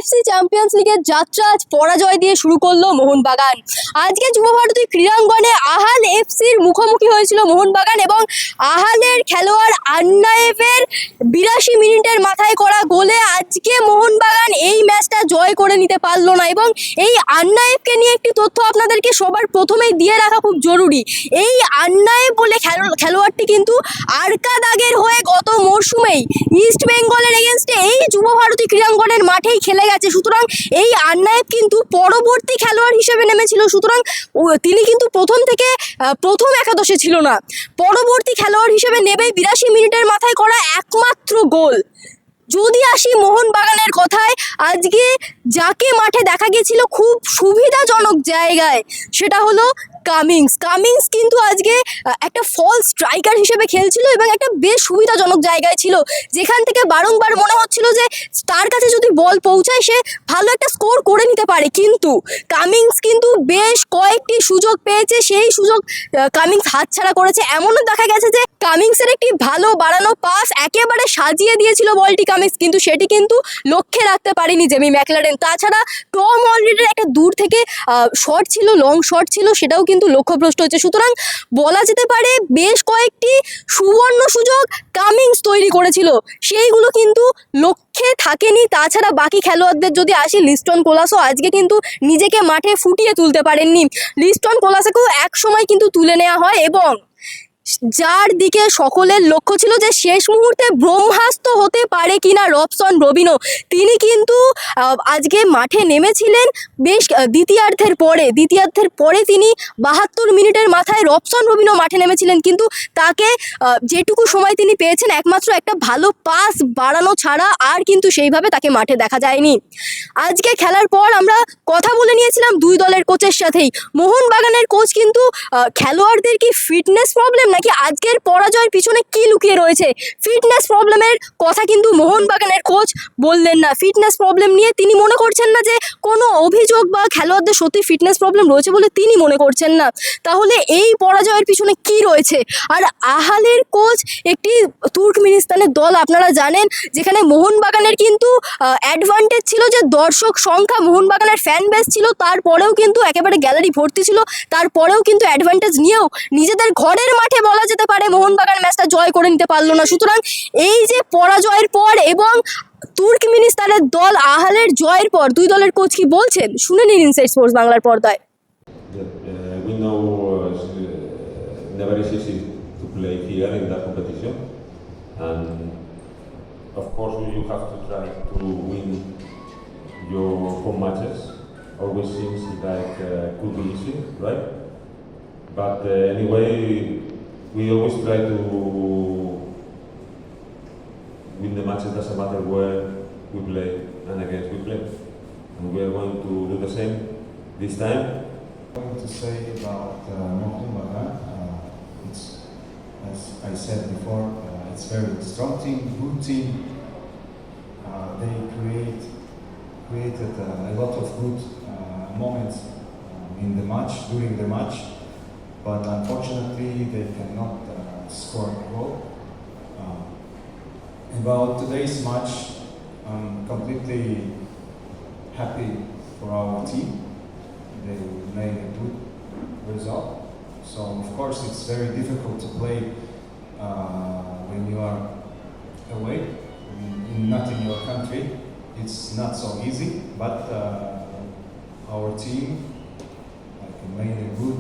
AFC champions লিগের যাত্রা আজ পরাজয় দিয়ে শুরু করলো মোহনবাগান। আজকে যুবভারতী ক্রীড়াঙ্গনে আহাল এফসির মুখোমুখি হয়েছিল মোহনবাগান এবং আহালের খেলোয়াড় আন্নায়েভের 82 মিনিটের মাথায় করা গোলে আজকে মোহনবাগান এই ম্যাচটা জয় করে নিতে পারলো না। এবং এই আন্নায়েভকে নিয়ে একটি তথ্য আপনাদেরকে সবার প্রথমেই দিয়ে রাখা খুব জরুরি। এই আন্নায়েভ বলে খেলোয়াড়টি কিন্তু আরকাদাগের হয়ে গত মরশুমেই ইস্ট বেঙ্গলের এগেনস্টে এই যুবভারতী ক্রীড়াঙ্গনের মাঠেই খেলে গেছে। সুতরাং এই আন্নায়েভ কিন্তু পরবর্তী খেলোয়াড় হিসেবে নেমেছিল। সুতরাং তিনি কিন্তু প্রথম একাদশে ছিল না, পরবর্তী খেলোয়াড় হিসেবে নেবেই 82 মিনিটের মাথায় করা একমাত্র গোল। যদি আসি মোহনবাগানের কথায়, আজকে যাকে মাঠে দেখা গেছিল খুব সুবিধাজনক জায়গায় সেটা হলো কামিংস কিন্তু আজকে একটা ফলস স্ট্রাইকার হিসেবে খেলছিল এবং একটা বেশ সুবিধাজনক জায়গায় ছিল, যেখান থেকে বারংবার মনে হচ্ছিল যে তার কাছে যদি বল পৌঁছায় সে ভালো একটা স্কোর করে নিতে পারে। কিন্তু কামিংস কিন্তু বেশ কয়েকটি সুযোগ পেয়েছে, সেই সুযোগ কামিংস হাতছাড়া করেছে। এমনও দেখা গেছে যে কামিংসের একটি ভালো বাড়ানো পাস একেবারে সাজিয়ে দিয়েছিল বলটি কামিংস, কিন্তু সেটি কিন্তু লক্ষ্যে রাখতে পারেনি জেমি ম্যাকলারেন। তাছাড়া টম অলরেডির একটা দূর থেকে শট ছিল, লং শট ছিল, সেটাও কিন্তু লক্ষ্যভ্রষ্ট হয়েছে। সুতরাং বলা যেতে পারে বেশ কয়েকটি সুবর্ণ সুযোগ কামিংস তৈরি করেছিল, সেইগুলো কিন্তু লক্ষ্যে থাকেনি। তাছাড়া বাকি খেলোয়াড়দের যদি আসি, লিস্টন কোলাসও আজকে কিন্তু নিজেকে মাঠে ফুটিয়ে তুলতে পারেননি। লিস্টন কোলাসকেও এক সময় কিন্তু তুলে নেওয়া হয় এবং যার দিকে সকলের লক্ষ্য ছিল যে শেষ মুহূর্তে ব্রহ্মাস্ত্র হতে পারে কিনা রবসন রবিনো, তিনি কিন্তু আজকে মাঠে নেমেছিলেন বেশ দ্বিতীয়ার্ধের পরে তিনি 72 মিনিটের মাথায় রবসন রবিনো মাঠে নেমেছিলেন। কিন্তু তাকে যেটুকু সময় তিনি পেয়েছেন একমাত্র একটা ভালো পাস বাড়ানো ছাড়া আর কিন্তু সেইভাবে তাকে মাঠে দেখা যায়নি। আজকে খেলার পর আমরা কথা বলে নিয়েছিলাম দুই দলের কোচের সাথেই। মোহনবাগানের কোচ কিন্তু খেলোয়াড়দের কি ফিটনেস প্রবলেম নাকি আজকের পরাজয়ের পিছনে কি লুকিয়ে রয়েছে, ফিটনেস প্রবলেমের কথা কিন্তু মোহনবাগানের কোচ বললেন না। ফিটনেস প্রবলেম নিয়ে তিনি মনে করছেন না যে কোনো অভিযোগ বা খেলোয়াড়দের সত্যি ফিটনেস প্রবলেম রয়েছে বলে তিনি মনে করছেন না। তাহলে এই পরাজয়ের পিছনে কি রয়েছে? আর আহালের কোচ একটি তুর্কমেনিস্তানের দল, আপনারা জানেন, যেখানে মোহনবাগানের কিন্তু অ্যাডভান্টেজ ছিল যে দর্শক সংখ্যা, মোহনবাগানের ফ্যান বেস ছিল, তারপরেও কিন্তু একেবারে গ্যালারি ভর্তি ছিল, তারপরেও কিন্তু অ্যাডভান্টেজ নিয়েও নিজেদের ঘরের মাঠে বলা যেতে পারে মোহনবাগান ম্যাচটা জয় করে নিতে পারলো না। সুতরাং এই যে পরাজয়ের পর এবং তুর্কমেনিস্তানের দল আহালের জয়ের পর দুই দলের কোচ কি বলছেন শুনে নিন ইনসাইড স্পোর্টস বাংলার পর্দায়। We know never is easy to play here in that competition, and of course you have to try to win your home matches. Always seems like could be easy, right? But anyway, we always try to win the matches. Doesn't matter where we play and against we play, and we are going to do the same this time. Going to say about Mohammedan, it's, as I said before, it's very strong team, good team. They created a lot of good moments in the match, during the match, but unfortunately they cannot score a goal. About today's match, I'm completely happy for our team. They made a good result. So of course it's very difficult to play when you are away, not in your country. It's not so easy, but our team made a good